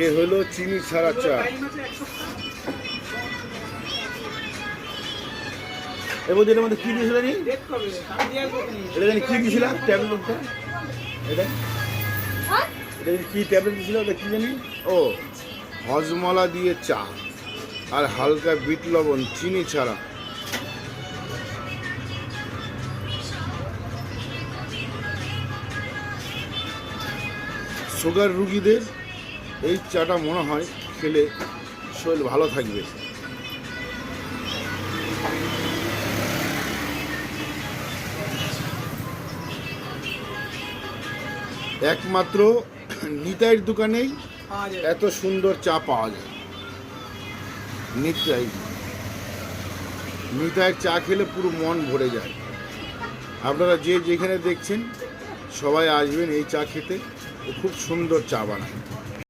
এ হলো চিনি ছাড়া চা। এবার এটার মধ্যে কি দিয়েছিল নি? এটা জানি কি দিয়েছিলাম ট্যাবলেটটা? এটা এটা কি ট্যাবলেট দিয়েছিল? ওটা কি জানি? ও হজমলা দিয়ে চা আর হালকা বিট লবণ, চিনি ছাড়া। সুগার রুগীদের এই চাটা মনে হয় খেলে শরীর ভালো থাকবে। একমাত্র নিতাইয়ের দোকানেই এত সুন্দর চা পাওয়া যায়। নিতাইয়ের চা খেলে পুরো মন ভরে যায়। আপনারা যে যেখানে দেখছেন সবাই আসবেন এই চা খেতে। খুব সুন্দর চা বানায়।